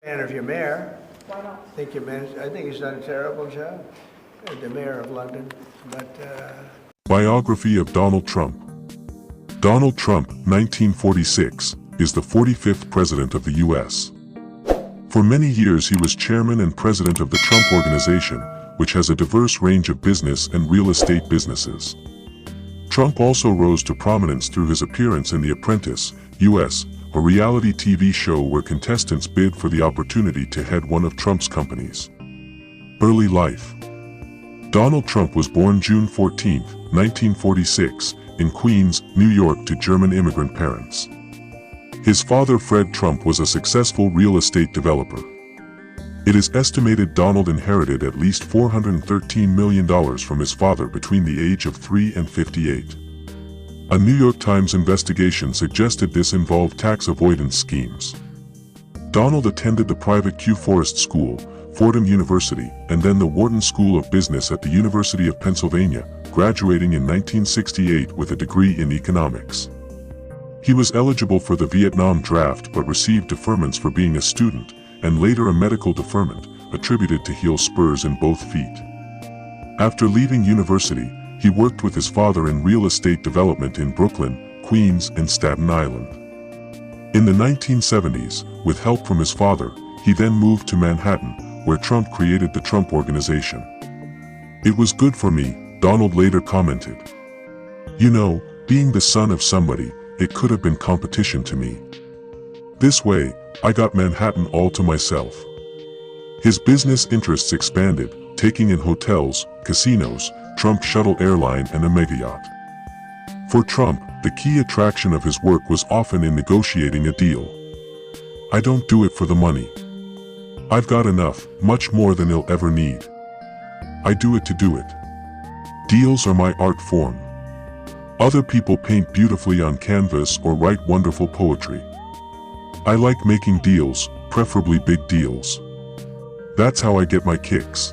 And of your mayor, Why not? I think he's done a terrible job, the mayor of London, but... Biography of Donald Trump. Donald Trump, 1946, is the 45th president of the U.S. For many years he was chairman and president of the Trump Organization, which has a diverse range of business and real estate businesses. Trump also rose to prominence through his appearance in The Apprentice, U.S., a reality TV show where contestants bid for the opportunity to head one of Trump's companies. Early life. Donald Trump was born June 14, 1946, in Queens, New York to German immigrant parents. His father Fred Trump was a successful real estate developer. It is estimated Donald inherited at least $413 million from his father between the age of 3 and 58. A New York Times investigation suggested this involved tax avoidance schemes. Donald attended the private Q Forest School, Fordham University, and then the Wharton School of Business at the University of Pennsylvania, graduating in 1968 with a degree in economics. He was eligible for the Vietnam draft but received deferments for being a student, and later a medical deferment, attributed to heel spurs in both feet. After leaving university, he worked with his father in real estate development in Brooklyn, Queens, and Staten Island. In the 1970s, with help from his father, he then moved to Manhattan, where Trump created the Trump Organization. "It was good for me," Donald later commented. "You know, being the son of somebody, it could have been competition to me. This way, I got Manhattan all to myself." His business interests expanded, taking in hotels, casinos, Trump Shuttle Airline and a megayacht. For Trump, the key attraction of his work was often in negotiating a deal. "I don't do it for the money. I've got enough, much more than he'll ever need. I do it to do it. Deals are my art form. Other people paint beautifully on canvas or write wonderful poetry. I like making deals, preferably big deals. That's how I get my kicks."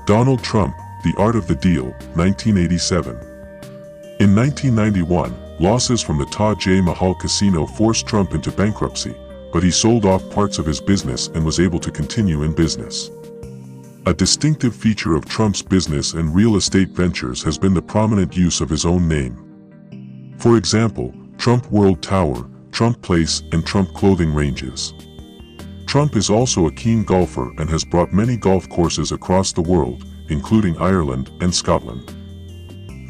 Donald Trump, The Art of the Deal, 1987. In 1991, losses from the Taj Mahal Casino forced Trump into bankruptcy, but he sold off parts of his business and was able to continue in business. A distinctive feature of Trump's business and real estate ventures has been the prominent use of his own name. For example, Trump World Tower, Trump Place, and Trump Clothing Ranges. Trump is also a keen golfer and has brought many golf courses across the world, including Ireland and Scotland.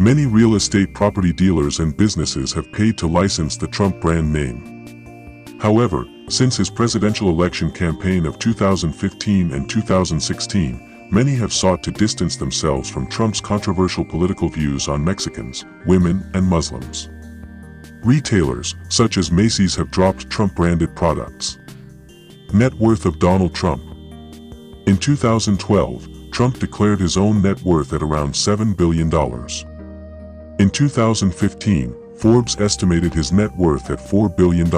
Many real estate property dealers and businesses have paid to license the Trump brand name. However, since his presidential election campaign of 2015 and 2016, many have sought to distance themselves from Trump's controversial political views on Mexicans, women, and Muslims. Retailers, such as Macy's, have dropped Trump-branded products. Net worth of Donald Trump. In 2012, Trump declared his own net worth at around $7 billion. In 2015, Forbes estimated his net worth at $4 billion.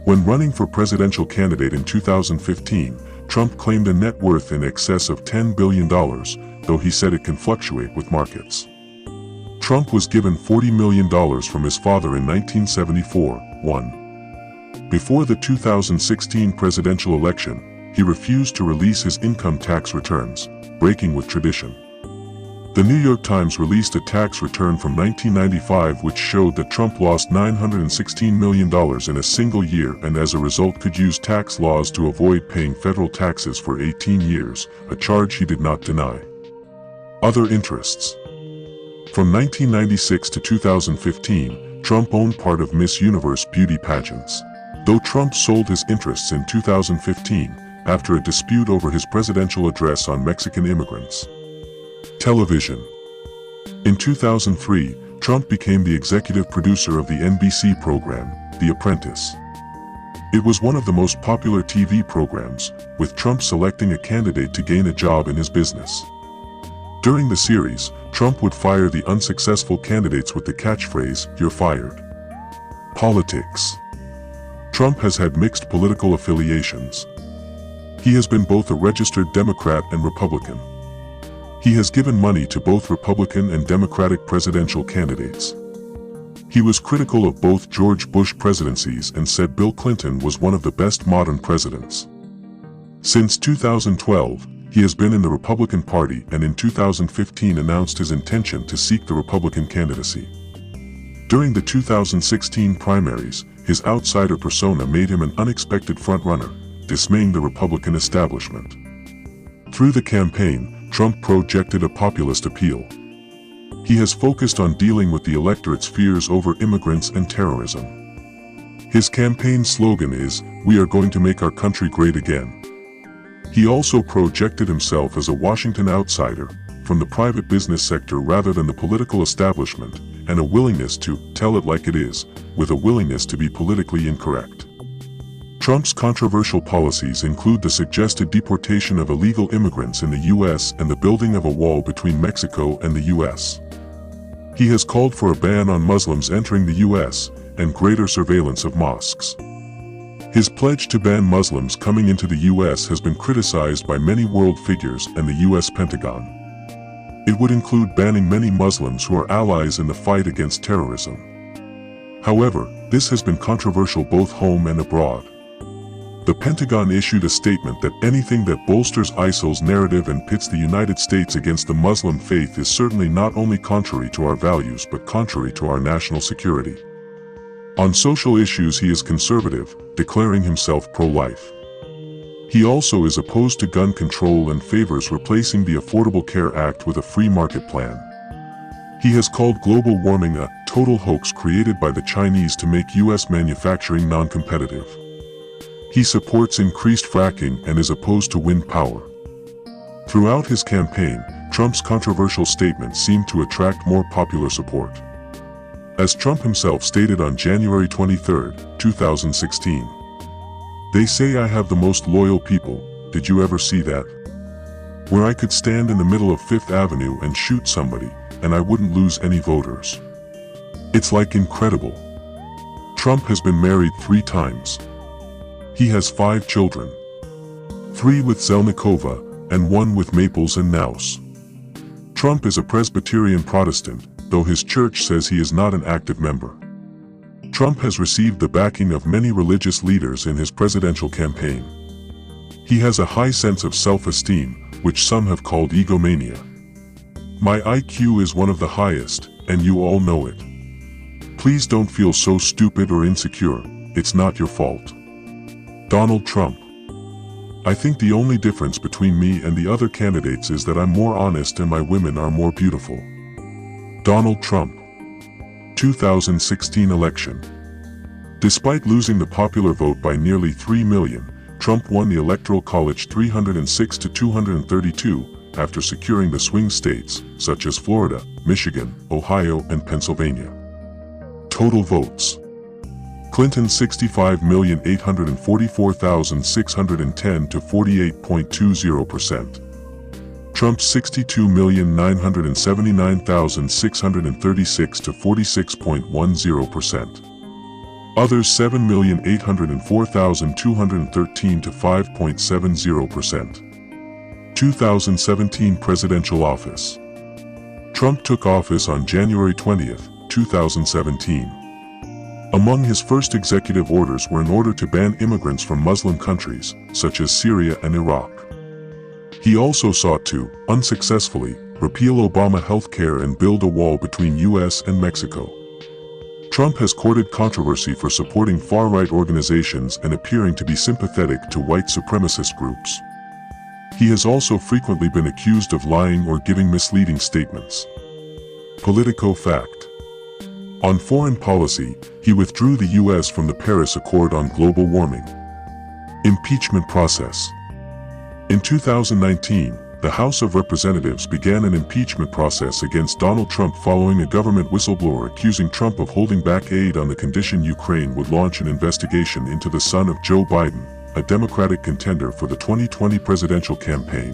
When running for presidential candidate in 2015, Trump claimed a net worth in excess of $10 billion, though he said it can fluctuate with markets. Trump was given $40 million from his father in 1974. Before the 2016 presidential election, he refused to release his income tax returns, breaking with tradition. The New York Times released a tax return from 1995 which showed that Trump lost $916 million in a single year and as a result could use tax laws to avoid paying federal taxes for 18 years, a charge he did not deny. Other interests. From 1996 to 2015, Trump owned part of Miss Universe beauty pageants. Though Trump sold his interests in 2015, after a dispute over his presidential address on Mexican immigrants. Television. In 2003, Trump became the executive producer of the NBC program, The Apprentice. It was one of the most popular TV programs, with Trump selecting a candidate to gain a job in his business. During the series, Trump would fire the unsuccessful candidates with the catchphrase, "You're fired." Politics. Trump has had mixed political affiliations. He has been both a registered Democrat and Republican. He has given money to both Republican and Democratic presidential candidates. He was critical of both George Bush presidencies and said Bill Clinton was one of the best modern presidents. Since 2012, he has been in the Republican Party and in 2015 announced his intention to seek the Republican candidacy. During the 2016 primaries, his outsider persona made him an unexpected frontrunner, dismaying the Republican establishment. Through the campaign, Trump projected a populist appeal. He has focused on dealing with the electorate's fears over immigrants and terrorism. His campaign slogan is, "We are going to make our country great again." He also projected himself as a Washington outsider, from the private business sector rather than the political establishment, and a willingness to tell it like it is, with a willingness to be politically incorrect. Trump's controversial policies include the suggested deportation of illegal immigrants in the U.S. and the building of a wall between Mexico and the U.S. He has called for a ban on Muslims entering the U.S. and greater surveillance of mosques. His pledge to ban Muslims coming into the U.S. has been criticized by many world figures and the U.S. Pentagon. It would include banning many Muslims who are allies in the fight against terrorism. However, this has been controversial both home and abroad. The Pentagon issued a statement that anything that bolsters ISIL's narrative and pits the United States against the Muslim faith is certainly not only contrary to our values but contrary to our national security. On social issues he is conservative, declaring himself pro-life. He also is opposed to gun control and favors replacing the Affordable Care Act with a free market plan. He has called global warming a total hoax created by the Chinese to make U.S. manufacturing non-competitive. He supports increased fracking and is opposed to wind power. Throughout his campaign, Trump's controversial statements seemed to attract more popular support. As Trump himself stated on January 23, 2016, "They say I have the most loyal people, did you ever see that? Where I could stand in the middle of Fifth Avenue and shoot somebody, and I wouldn't lose any voters. It's like incredible." Trump has been married 3 times. He has 5 children. 3 with Zelnikova, and 1 with Maples and Naus. Trump is a Presbyterian Protestant, though his church says he is not an active member. Trump has received the backing of many religious leaders in his presidential campaign. He has a high sense of self-esteem, which some have called egomania. "My IQ is one of the highest, and you all know it. Please don't feel so stupid or insecure, it's not your fault." Donald Trump. "I think the only difference between me and the other candidates is that I'm more honest and my women are more beautiful." Donald Trump. 2016 election. Despite losing the popular vote by nearly 3 million, Trump won the Electoral College 306 to 232 after securing the swing states, such as Florida, Michigan, Ohio, and Pennsylvania. Total votes. Clinton 65,844,610 to 48.20%. Trump 62,979,636 to 46.10%. Others 7,804,213 to 5.70%. 2017 Presidential Office. Trump took office on January 20, 2017. Among his first executive orders were an order to ban immigrants from Muslim countries, such as Syria and Iraq. He also sought to, unsuccessfully, repeal Obama health care and build a wall between U.S. and Mexico. Trump has courted controversy for supporting far-right organizations and appearing to be sympathetic to white supremacist groups. He has also frequently been accused of lying or giving misleading statements. Politico fact. On foreign policy, he withdrew the U.S. from the Paris Accord on global warming. Impeachment process. In 2019, the House of Representatives began an impeachment process against Donald Trump following a government whistleblower accusing Trump of holding back aid on the condition Ukraine would launch an investigation into the son of Joe Biden, a Democratic contender for the 2020 presidential campaign.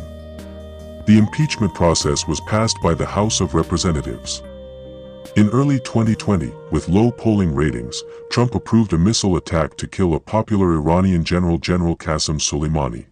The impeachment process was passed by the House of Representatives. In early 2020, with low polling ratings, Trump approved a missile attack to kill a popular Iranian General Qasem Soleimani.